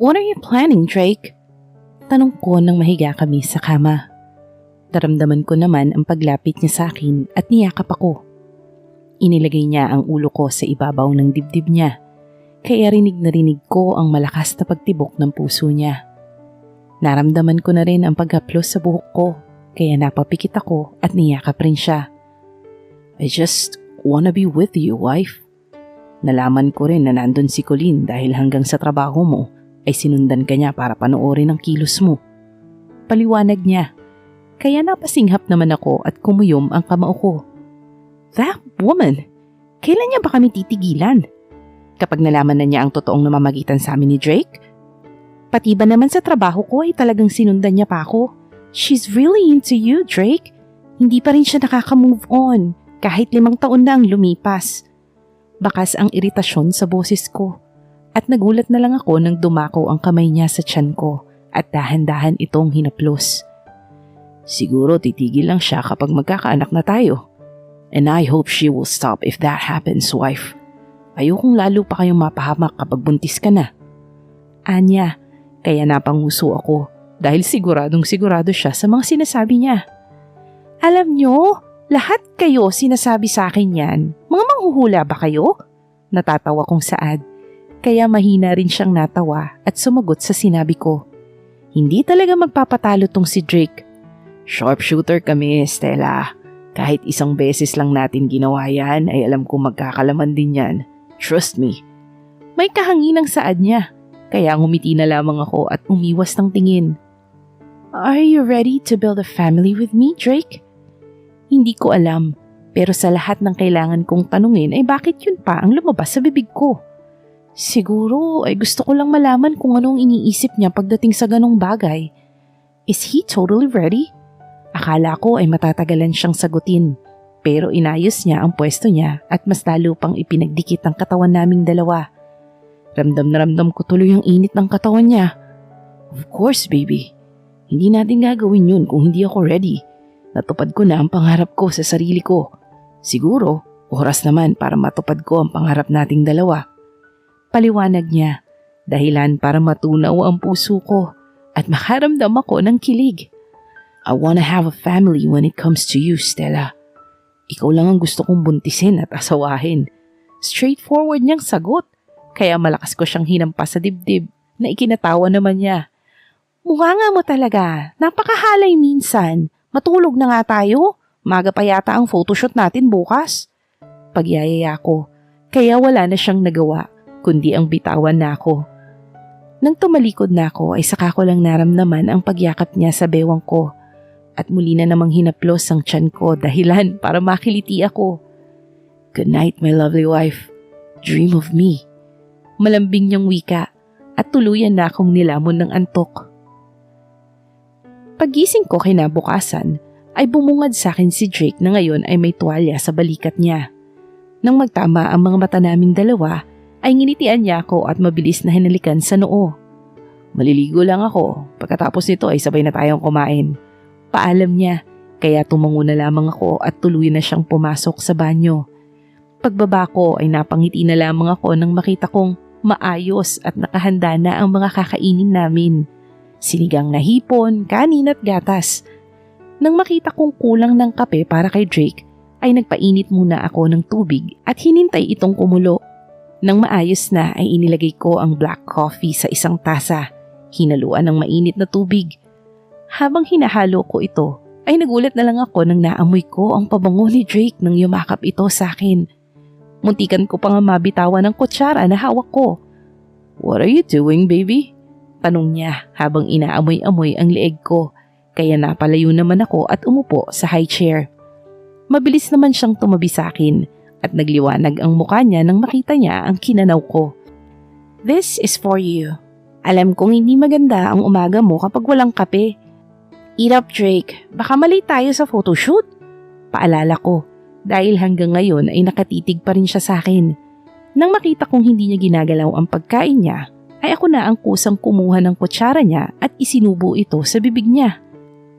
What are you planning, Drake? Tanong ko nang mahiga kami sa kama. Naramdaman ko naman ang paglapit niya sa akin at niyakap ako. Inilagay niya ang ulo ko sa ibabaw ng dibdib niya, kaya rinig na rinig ko ang malakas na pagtibok ng puso niya. Naramdaman ko na rin ang paghaplos sa buhok ko, kaya napapikit ako at niyakap rin siya. I just wanna be with you, wife. Nalaman ko rin na nandun si Colleen dahil hanggang sa trabaho mo ay sinundan ka niya para panoorin ang kilos mo. Paliwanag niya. Kaya napasinghap naman ako at kumuyom ang kamao ko. That woman! Kailan niya ba kami titigilan? Kapag nalaman na niya ang totoong namamagitan sa amin ni Drake? Pati ba naman sa trabaho ko ay talagang sinundan niya pa ako? She's really into you, Drake. Hindi pa rin siya nakaka-move on kahit 5 taon na ang lumipas. Bakas ang iritasyon sa boses ko at nagulat na lang ako nang dumako ang kamay niya sa tiyan ko at dahan-dahan itong hinaplos. Siguro titigil lang siya kapag magkakaanak na tayo. And I hope she will stop if that happens, wife. Ayokong lalo pa kayong mapahamak kapag buntis ka na. Anya, kaya napanguso ako dahil siguradong sigurado siya sa mga sinasabi niya. Alam niyo, lahat kayo sinasabi sa akin yan. Mga manghuhula ba kayo? Natatawa kong saad. Kaya mahina rin siyang natawa at sumagot sa sinabi ko. Hindi talaga magpapatalo tong si Drake. Sharpshooter kami, Stella. Kahit isang beses lang natin ginawa yan ay alam kong magkakalaman din yan. Trust me. May kahanginang saad niya, kaya ngumiti na lamang ako at umiwas ng tingin. Are you ready to build a family with me, Drake? Hindi ko alam, pero sa lahat ng kailangan kong tanungin ay bakit yun pa ang lumabas sa bibig ko. Siguro ay gusto ko lang malaman kung anong iniisip niya pagdating sa ganong bagay. Is he totally ready? Akala ko ay matatagalan siyang sagutin, pero inayos niya ang pwesto niya at mas lalo pang ipinagdikit ang katawan naming dalawa. Ramdam na ramdam ko tuloy ang init ng katawan niya. Of course, baby. Hindi natin gagawin yun kung hindi ako ready. Natupad ko na ang pangarap ko sa sarili ko. Siguro, oras naman para matupad ko ang pangarap nating dalawa. Paliwanag niya, dahilan para matunaw ang puso ko at makaramdam ako ng kilig. I wanna have a family when it comes to you, Stella. Ikaw lang ang gusto kong buntisin at asawahin. Straightforward niyang sagot, kaya malakas ko siyang hinampas sa dibdib na ikinatawa naman niya. Mukha nga mo talaga, napakahalay minsan. Matulog na nga tayo, maga pa yata ang photoshoot natin bukas. Pagyayaya ko, kaya wala na siyang nagawa, kundi ang bitawan na ako. Nang tumalikod na ako ay saka ko lang naramdaman ang pagyakap niya sa bewang ko. At muli na namang hinaplos ang tiyan ko dahilan para makiliti ako. Good night, my lovely wife. Dream of me. Malambing niyang wika at tuluyan na akong nilamon ng antok. Pagising ko kinabukasan ay bumungad sa akin si Drake na ngayon ay may tuwalya sa balikat niya. Nang magtama ang mga mata naming dalawa ay nginitian niya ako at mabilis na hinalikan sa noo. Maliligo lang ako, pagkatapos nito ay sabay na tayong kumain. Paalam niya, kaya tumango na lamang ako at tuloy na siyang pumasok sa banyo. Pagbaba ko ay napangiti na lamang ako nang makita kong maayos at nakahanda na ang mga kakainin namin. Sinigang na hipon, kanin at gatas. Nang makita kong kulang ng kape para kay Drake, ay nagpainit muna ako ng tubig at hinintay itong kumulo. Nang maayos na ay inilagay ko ang black coffee sa isang tasa, hinaluan ng mainit na tubig. Habang hinahalo ko ito, ay nagulat na lang ako nang naamoy ko ang pabango ni Drake nang yumakap ito sa akin. Muntikan ko pa nga mabitawan ng kutsara na hawak ko. What are you doing, baby? Tanong niya habang inaamoy-amoy ang leeg ko, kaya napalayo naman ako at umupo sa high chair. Mabilis naman siyang tumabi sa akin at nagliwanag ang mukha niya nang makita niya ang kinanaw ko. This is for you. Alam kong hindi maganda ang umaga mo kapag walang kape. Eat up, Drake. Baka mali tayo sa photoshoot. Paalala ko, dahil hanggang ngayon ay nakatitig pa rin siya sa akin. Nang makita kong hindi niya ginagalaw ang pagkain niya, ay ako na ang kusang kumuha ng kutsara niya at isinubo ito sa bibig niya.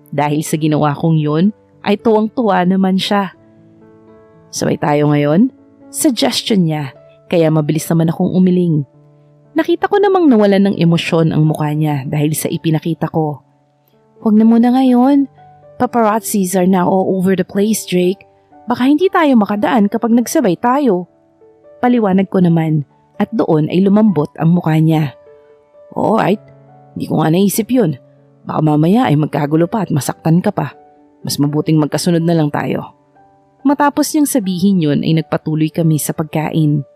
Dahil sa ginawa kong yon, ay tuwang-tuwa naman siya. Sabay tayo ngayon? Suggestion niya, kaya mabilis naman akong umiling. Nakita ko namang nawalan ng emosyon ang mukha niya dahil sa ipinakita ko. Huwag na muna ngayon. Paparazzis are now all over the place, Drake. Baka hindi tayo makadaan kapag nagsabay tayo. Paliwanag ko naman at doon ay lumambot ang mukha niya. Alright, hindi ko nga naisip yun. Baka mamaya ay magkagulo pa at masaktan ka pa. Mas mabuting magkasunod na lang tayo. Matapos niyang sabihin yun ay nagpatuloy kami sa pagkain.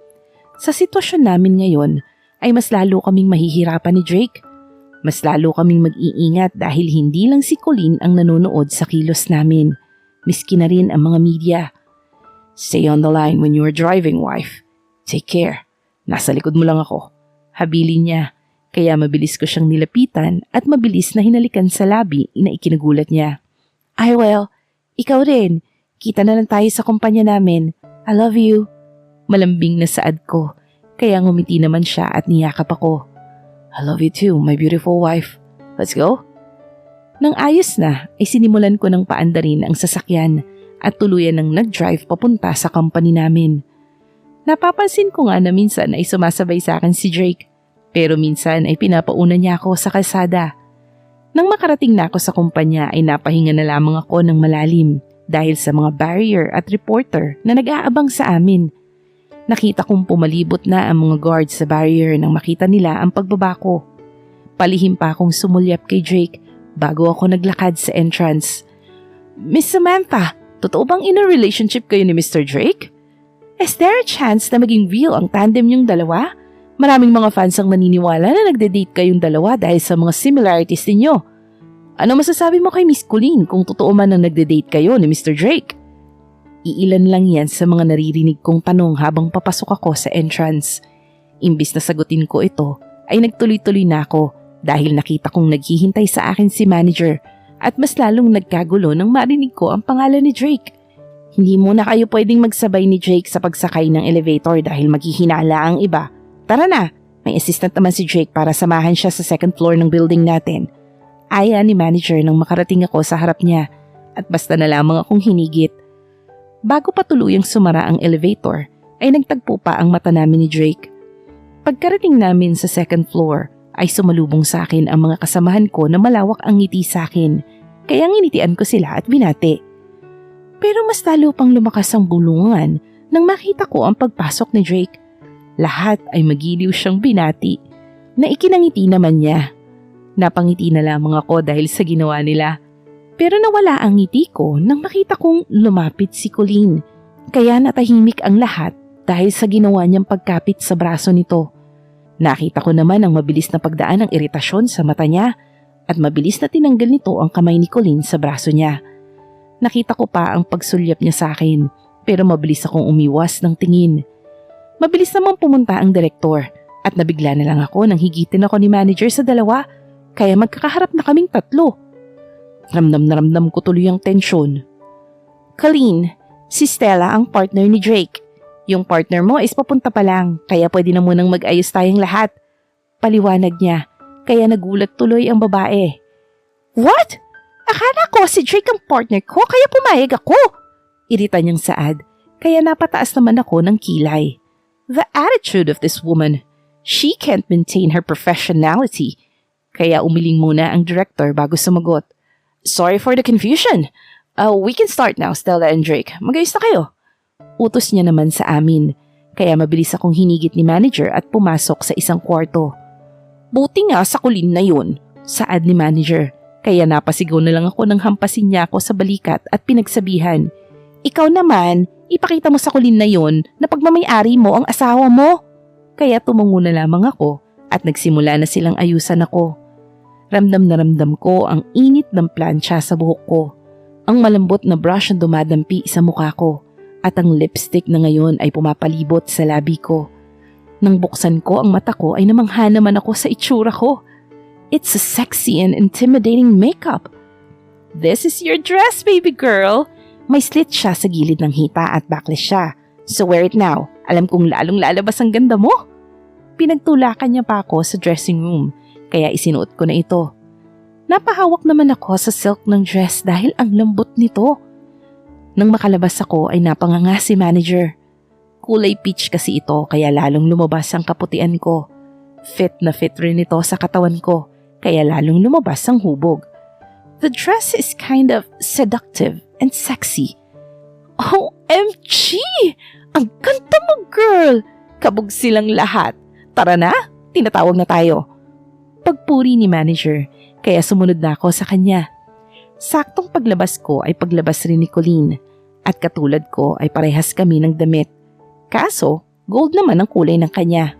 Sa sitwasyon namin ngayon ay mas lalo kaming mahihirapan ni Drake. Mas lalo kaming mag-iingat dahil hindi lang si Colleen ang nanonood sa kilos namin. Miski na rin ang mga media. Stay on the line when you are driving, wife. Take care. Nasa likod mo lang ako. Habilin niya. Kaya mabilis ko siyang nilapitan at mabilis na hinalikan sa labi na ikinagulat niya. Ay well, ikaw rin. Kita na lang tayo sa kumpanya namin. I love you. Malambing na saad ko. Kaya ngumiti naman siya at niyakap ako. I love you too, my beautiful wife. Let's go. Nang ayos na, ay sinimulan ko ng paandarin ang sasakyan at tuluyan ng nag-drive papunta sa company namin. Napapansin ko nga na minsan ay sumasabay sa akin si Drake, pero minsan ay pinapauna niya ako sa kalsada. Nang makarating na ako sa kumpanya ay napahinga na lamang ako ng malalim dahil sa mga barrier at reporter na nag-aabang sa amin. Nakita kong pumalibot na ang mga guards sa barrier nang makita nila ang pagbaba ko. Palihim pa akong sumulyap kay Drake bago ako naglakad sa entrance. Miss Samantha, totoo bang in a relationship kayo ni Mr. Drake? Is there a chance na maging real ang tandem niyong dalawa? Maraming mga fans ang naniniwala na nagde-date kayong dalawa dahil sa mga similarities ninyo. Ano masasabi mo kay Miss Colleen kung totoo man ang nagde-date kayo ni Mr. Drake? Iilan lang yan sa mga naririnig kong tanong habang papasok ako sa entrance. Imbis na sagutin ko ito, ay nagtuloy-tuloy na ako dahil nakita kong naghihintay sa akin si manager at mas lalong nagkagulo nang marinig ko ang pangalan ni Drake. Hindi muna kayo pwedeng magsabay ni Drake sa pagsakay ng elevator dahil maghihinala ang iba. Tara na, may assistant naman si Drake para samahan siya sa second floor ng building natin. Aya ni manager nang makarating ako sa harap niya at basta na lamang akong hinigit. Bago pa tuluyang sumara ang elevator ay nagtagpo pa ang mata namin ni Drake. Pagkarating namin sa second floor ay sumalubong sa akin ang mga kasamahan ko na malawak ang ngiti sa akin kaya nginitian ko sila at binati. Pero mas lalo pang lumakas ang bulungan nang makita ko ang pagpasok ni Drake. Lahat ay magiliw siyang binati na ikinangiti naman niya. Napangiti na lamang ako dahil sa ginawa nila. Pero nawala ang ngiti ko nang makita kong lumapit si Colleen. Kaya natahimik ang lahat dahil sa ginawa niyang pagkapit sa braso nito. Nakita ko naman ang mabilis na pagdaan ng iritasyon sa mata niya at mabilis na tinanggal nito ang kamay ni Colleen sa braso niya. Nakita ko pa ang pagsulyap niya sa akin pero mabilis akong umiwas ng tingin. Mabilis namang pumunta ang direktor at nabigla na lang ako nang higitin ako ni manager sa dalawa. Kaya magkakaharap na kaming tatlo. Ramdam na ramdam ko tuloy ang tensyon. Colleen, si Stella ang partner ni Drake. Yung partner mo is papunta pa lang, kaya pwede na munang mag-ayos tayong lahat. Paliwanag niya, kaya nagulat tuloy ang babae. What? Akala ko si Drake ang partner ko, kaya pumayag ako. Irita niyang saad, kaya napataas naman ako ng kilay. The attitude of this woman. She can't maintain her professionality. Kaya umiling muna ang director bago sumagot. Sorry for the confusion. We can start now, Stella and Drake. Mag-ayos na kayo. Utos niya naman sa amin. Kaya mabilis akong hinigit ni manager at pumasok sa isang kwarto. Buti nga sa Colleen na yun, saad ni manager. Kaya napasigaw na lang ako nang hampasin niya ako sa balikat at pinagsabihan. Ikaw naman, ipakita mo sa Colleen na yun na pagmamayari mo ang asawa mo. Kaya tumungo na lamang ako at nagsimula na silang ayusan ako. Ramdam na ramdam ko ang init ng plancha sa buhok ko. Ang malambot na brush na dumadampi sa mukha ko at ang lipstick na ngayon ay pumapalibot sa labi ko. Nang buksan ko ang mata ko ay namangha naman ako sa itsura ko. It's a sexy and intimidating makeup. This is your dress, baby girl. May slit siya sa gilid ng hita at backless siya. So wear it now. Alam kong lalong lalabas ang ganda mo. Pinagtulakan niya pa ako sa dressing room. Kaya isinuot ko na ito. Napahawak naman ako sa silk ng dress dahil ang lambot nito. Nang makalabas ako ay napanganga si manager. Kulay peach kasi ito kaya lalong lumabas ang kaputian ko. Fit na fit rin ito sa katawan ko, kaya lalong lumabas ang hubog. The dress is kind of seductive and sexy. OMG! Ang ganda mo, girl! Kabog silang lahat. Tara na, tinatawag na tayo. Pagpuri ni manager, kaya sumunod na ako sa kanya. Saktong paglabas ko ay paglabas rin ni Colleen, at katulad ko ay parehas kami ng damit. Kaso, gold naman ang kulay ng kanya.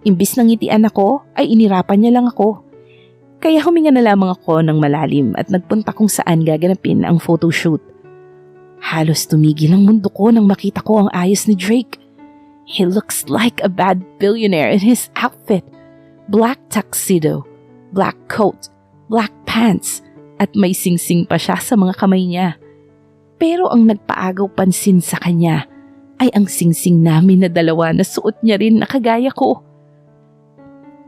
Imbis nang ngitian ako, ay inirapan niya lang ako. Kaya huminga na lamang ako ng malalim at nagpunta kung saan gaganapin ang photoshoot. Halos tumigil ang mundo ko nang makita ko ang ayos ni Drake. He looks like a bad billionaire in his outfit. Black tuxedo, black coat, black pants, at may singsing pa siya sa mga kamay niya. Pero ang nagpaagaw pansin sa kanya ay ang singsing namin na dalawa na suot niya rin na kagaya ko.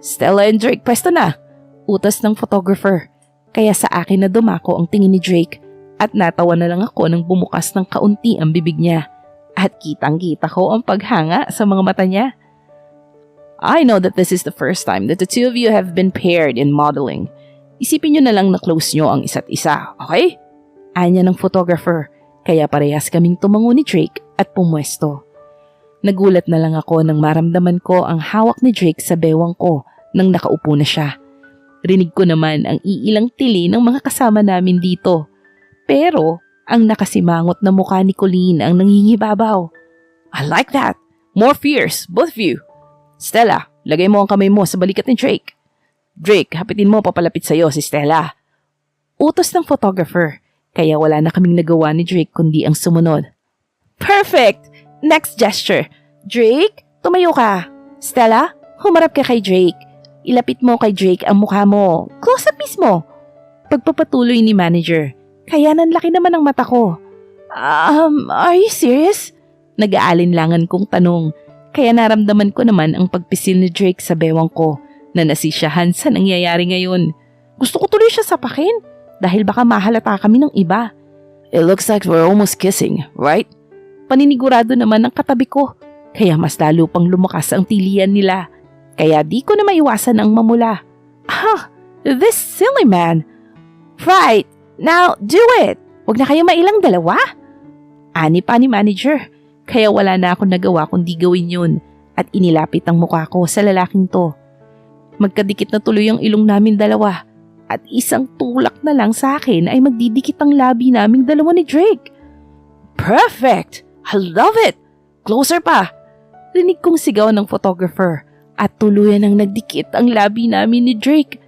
Stella and Drake, pwesto na! Utos ng photographer. Kaya sa akin na dumako ang tingin ni Drake at natawa na lang ako nang bumukas ng kaunti ang bibig niya at kitang-kita ko ang paghanga sa mga mata niya. I know that this is the first time that the two of you have been paired in modeling. Isipin nyo na lang na close nyo ang isa't isa, okay? Anya ng photographer, kaya parehas kaming tumango ni Drake at pumwesto. Nagulat na lang ako nang maramdaman ko ang hawak ni Drake sa bewang ko nang nakaupo na siya. Rinig ko naman ang iilang tili ng mga kasama namin dito. Pero ang nakasimangot na mukha ni Colleen ang nangingibabaw. I like that. More fierce, both of you. Stella, lagay mo ang kamay mo sa balikat ni Drake. Drake, hapitin mo papalapit sa'yo si Stella. Utos ng photographer, kaya wala na kaming nagawa ni Drake kundi ang sumunod. Perfect! Next gesture. Drake, tumayo ka. Stella, humarap ka kay Drake. Ilapit mo kay Drake ang mukha mo. Close up mismo. Pagpapatuloy ni manager, kaya nanlaki naman ang mata ko. Are you serious? Nag-aalinlangan kong tanong, kaya naramdaman ko naman ang pagpisil ni Drake sa bewang ko na nasisyahan sa nangyayari ngayon. Gusto ko tuloy siya sapakin dahil baka mahalata kami ng iba. It looks like we're almost kissing, right? Paninigurado naman ng katabi ko, kaya mas lalo pang lumakas ang tilian nila. Kaya di ko na maiwasan ang mamula. This silly man. Right, now do it. Huwag na kayo mailang dalawa. Ani pa ni manager, kaya wala na akong nagawa kundi gawin yun at inilapit ang mukha ko sa lalaking to. Magkadikit na tuloy ang ilong namin dalawa at isang tulak na lang sa akin ay magdidikit ang labi naming dalawa ni Drake. Perfect! I love it! Closer pa! Rinig kong sigaw ng photographer at tuluyan ang nagdikit ang labi namin ni Drake.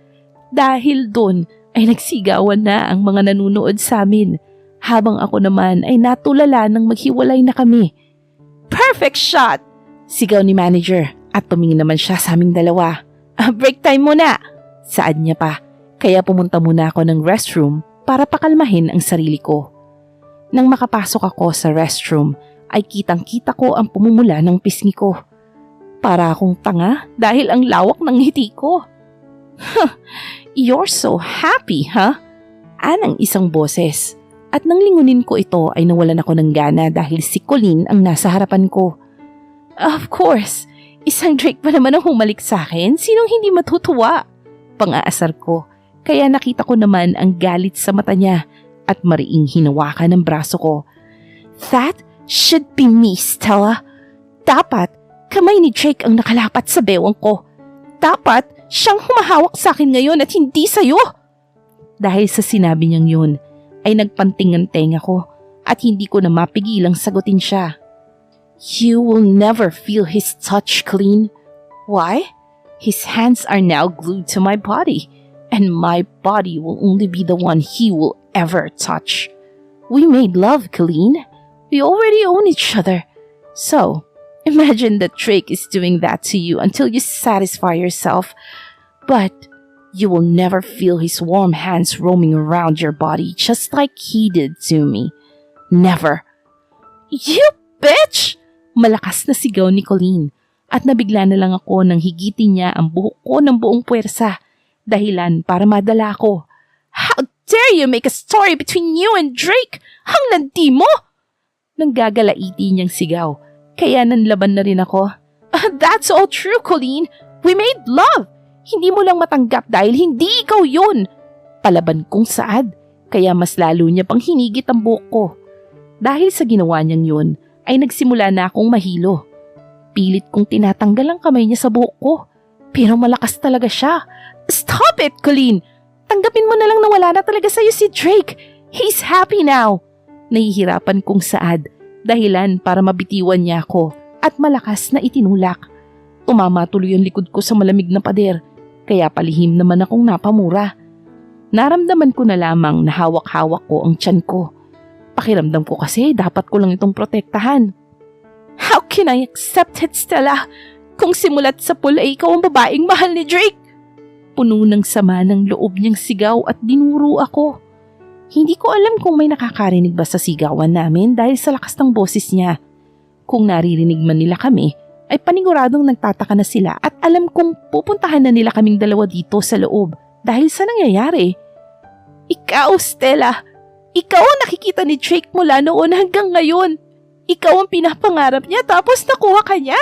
Dahil doon ay nagsigawan na ang mga nanunood sa amin habang ako naman ay natulala nang maghiwalay na kami. Perfect shot! Sigaw ni manager at tumingin naman siya sa aming dalawa. Break time muna! Saad niya pa, kaya pumunta muna ako ng restroom para pakalmahin ang sarili ko. Nang makapasok ako sa restroom, ay kitang-kita ko ang pumumula ng pisngi ko. Para akong tanga dahil ang lawak ng ngiti ko. You're so happy, huh? Anang isang boses. At nang lingunin ko ito ay nawalan ako ng gana dahil si Colleen ang nasa harapan ko. Of course! Isang Drake pa naman ang humalik sa akin, sinong hindi matutuwa? Pang-aasar ko, kaya nakita ko naman ang galit sa mata niya at mariing hinawakan ng braso ko. That should be me, Stella. Dapat, kamay ni Drake ang nakalapat sa bewang ko. Dapat, siyang humahawak sa akin ngayon at hindi sa'yo. Dahil sa sinabi niyang yun, ay nagpanting ang tenga ko at hindi ko na mapigilang sagutin siya. You will never feel his touch, Colleen. Why? His hands are now glued to my body, and my body will only be the one he will ever touch. We made love, Colleen. We already own each other. So, imagine that Drake is doing that to you until you satisfy yourself. But you will never feel his warm hands roaming around your body just like he did to me. Never. You bitch! Malakas na sigaw ni Colleen at nabigla na lang ako nang higitin niya ang buhok ko ng buong puwersa, dahilan para madala ako. How dare you make a story between you and Drake? Ang landi mo! Nanggagalaiti niyang sigaw, kaya nanlaban na rin ako. That's all true, Colleen. We made love! Hindi mo lang matanggap dahil hindi ikaw yun! Palaban kong Saad, kaya mas lalo niya pang hinigit ang buhok ko. Dahil sa ginawa niyang yun, ay nagsimula na akong mahilo. Pilit kong tinatanggal ang kamay niya sa buhok ko. Pero malakas talaga siya. Stop it, Colleen! Tanggapin mo na lang na wala na talaga sa'yo si Drake. He's happy now. Nahihirapan kong Saad, dahilan para mabitiwan niya ako at malakas na itinulak. Tumama tuloy ang likod ko sa malamig na pader, kaya palihim naman akong napamura. Naramdaman ko na lamang na hawak-hawak ko ang tiyan ko. Pakiramdam ko kasi dapat ko lang itong protektahan. How can I accept it, Stella? Kung simulat sa pool ay ikaw ang babaeng mahal ni Drake. Puno ng sama ng loob niyang sigaw at dinuro ako. Hindi ko alam kung may nakakarinig ba sa sigawan namin dahil sa lakas ng boses niya. Kung naririnig man nila kami, ay paniguradong nagtataka na sila at alam kong pupuntahan na nila kaming dalawa dito sa loob dahil sa nangyayari. Ikaw, Stella, ikaw ang nakikita ni Drake mula noon hanggang ngayon. Ikaw ang pinapangarap niya tapos nakuha ka niya.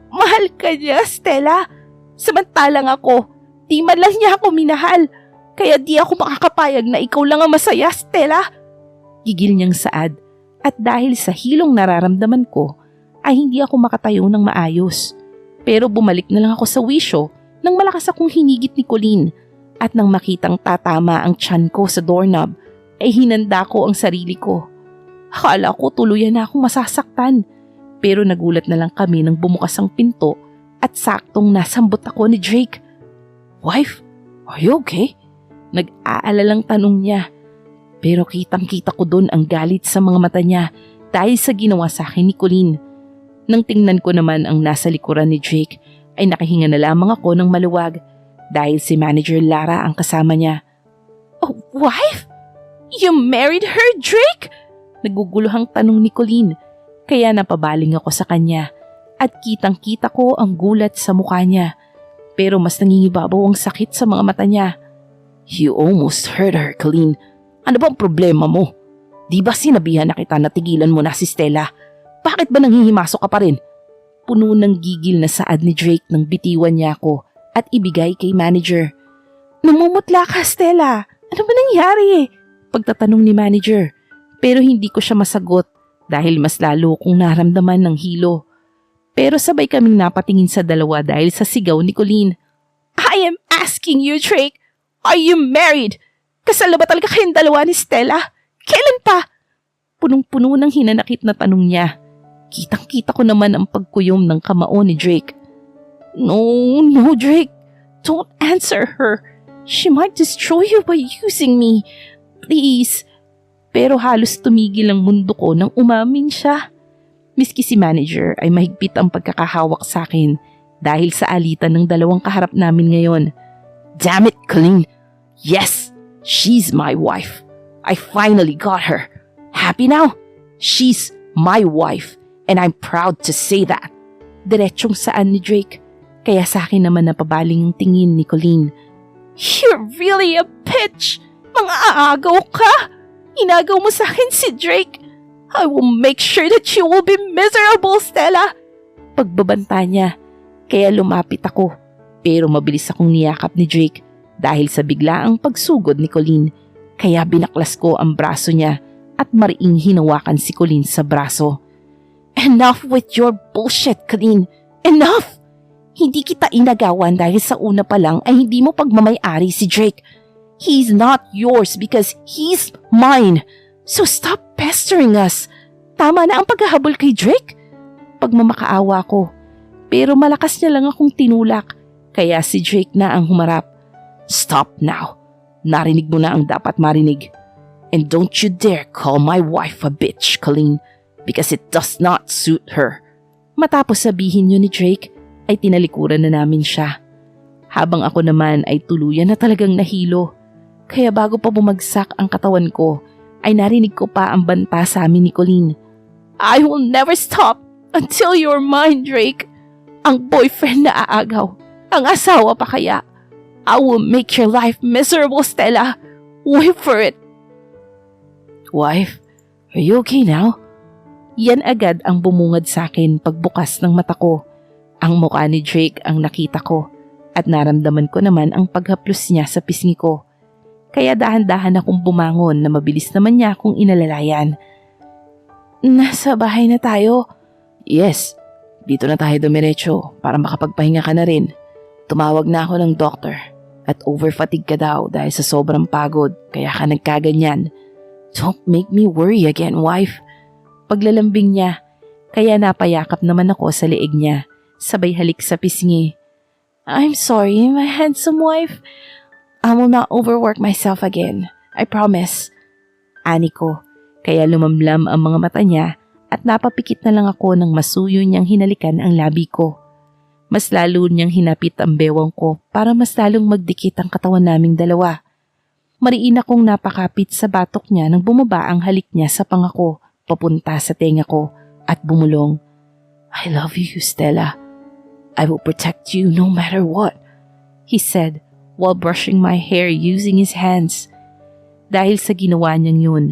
Mahal ka niya, Stella. Samantalang ako, di man lang niya ako minahal. Kaya di ako makakapayag na ikaw lang ang masaya, Stella. Gigil niyang Saad at dahil sa hilong nararamdaman ko ay hindi ako makatayo ng maayos. Pero bumalik na lang ako sa wisyo nang malakas akong hinigit ni Colleen at nang makitang tatama ang tiyan ko sa doorknob ay hinanda ko ang sarili ko. Akala ko tuluyan na akong masasaktan pero nagulat na lang kami nang bumukas ang pinto at saktong nasambot ako ni Drake. Wife, are you okay? Nag-aalalang tanong niya. Pero kitang-kita ko doon ang galit sa mga mata niya dahil sa ginawa sa akin ni Colleen. Nang tingnan ko naman ang nasa likuran ni Drake ay nakahinga na lamang ako ng maluwag dahil si Manager Lara ang kasama niya. Oh, wife? You married her, Drake? Naguguluhang tanong ni Colleen kaya napabaling ako sa kanya at kitang-kita ko ang gulat sa mukha niya. Pero mas nangingibabaw ang sakit sa mga mata niya. You almost hurt her, Colleen. Ano bang problema mo? Di ba sinabihan na kita na tigilan mo na si Stella? Bakit ba nanghihimasok ka pa rin? Puno ng gigil na Saad ni Drake nang bitiwan niya ako at ibigay kay Manager. Namumutla ka, Stella. Ano ba nangyari? Pagtatanong ni Manager. Pero hindi ko siya masagot dahil mas lalo kong naramdaman ng hilo. Pero sabay kaming napatingin sa dalawa dahil sa sigaw ni Colleen. I am asking you, Drake. Are you married? Kasal na ba talaga kayong dalawa ni Stella? Kailan pa? Punong-puno ng hinanakit na tanong niya. Kitang-kita ko naman ang pagkuyom ng kamao ni Drake. No, Drake. Don't answer her. She might destroy you by using me. Please. Pero halos tumigil ang mundo ko nang umamin siya. Miski si Manager ay mahigpit ang pagkakahawak sa akin dahil sa alitan ng dalawang kaharap namin ngayon. Damn it, Colleen. Yes, she's my wife. I finally got her. Happy now? She's my wife and I'm proud to say that. Diretsong saan ni Drake. Kaya sa akin naman napabaling ang tingin ni Colleen. You're really a bitch. Mga aagaw ka. Inagaw mo sa akin si Drake. I will make sure that you will be miserable, Stella. Pagbabanta niya. Kaya lumapit ako. Pero mabilis akong niyakap ni Drake dahil sa biglaang pagsugod ni Colleen. Kaya binaklas ko ang braso niya at mariing hinawakan si Colleen sa braso. Enough with your bullshit, Colleen. Enough! Hindi kita inagawan dahil sa una pa lang ay hindi mo pagmamay-ari si Drake. He's not yours because he's mine. So stop pestering us. Tama na ang paghahabol kay Drake. Pagmamakaawa ko. Pero malakas niya lang akong tinulak. Kaya si Drake na ang humarap. Stop now. Narinig mo na ang dapat marinig. And don't you dare call my wife a bitch, Colleen. Because it does not suit her. Matapos sabihin yun ni Drake, ay tinalikuran na namin siya. Habang ako naman ay tuluyan na talagang nahilo. Kaya bago pa bumagsak ang katawan ko, ay narinig ko pa ang banta sa amin ni Colleen. I will never stop until you're mine, Drake. Ang boyfriend na aagaw. Ang asawa pa kaya. I will make your life miserable, Stella. Wait for it. Wife, are you okay now? Yan agad ang bumungad sa akin pagbukas ng mata ko. Ang mukha ni Drake ang nakita ko at naramdaman ko naman ang paghaplos niya sa pisngi ko. Kaya dahan-dahan akong bumangon na mabilis naman niya akong inalalayan. Nasa bahay na tayo? Yes, dito na tayo dumiretso para makapagpahinga ka na rin. Tumawag na ako ng doktor at overfatigue ka daw dahil sa sobrang pagod kaya ka nagkaganyan. Don't make me worry again, wife. Paglalambing niya, kaya napayakap naman ako sa leeg niya, sabay halik sa pisngi. I'm sorry, my handsome wife. I will not overwork myself again. I promise. Ani ko, kaya lumamlam ang mga mata niya at napapikit na lang ako nang masuyo niyang hinalikan ang labi ko. Mas lalo niyang hinapit ang bewang ko para mas lalong magdikit ang katawan naming dalawa. Mariin akong napakapit sa batok niya nang bumaba ang halik niya sa pangako papunta sa tenga ko at bumulong. I love you, Stella. I will protect you no matter what, he said while brushing my hair using his hands. Dahil sa ginawa niyang yun,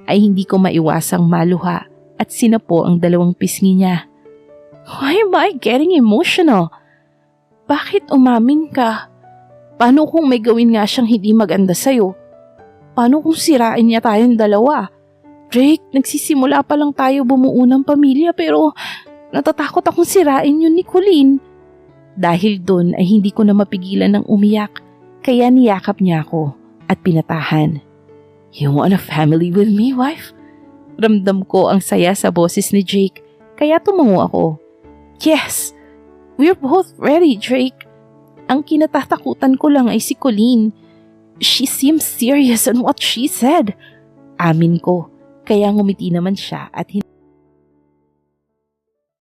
ay hindi ko maiwasang maluha at sinapo ang dalawang pisngi niya. Why am I getting emotional? Bakit umamin ka? Paano kung may gawin nga siyang hindi maganda sa'yo? Paano kung sirain niya tayong dalawa? Drake, nagsisimula pa lang tayo bumuo ng pamilya pero natatakot akong sirain yun ni Colleen. Dahil doon ay hindi ko na mapigilan ng umiyak, kaya niyakap niya ako at pinatahan. You want a family with me, wife? Ramdam ko ang saya sa boses ni Jake, kaya tumango ako. Yes, we're both ready, Drake. Ang kinatatakutan ko lang ay si Colleen. She seems serious on what she said. Amin ko, kaya ngumiti naman siya at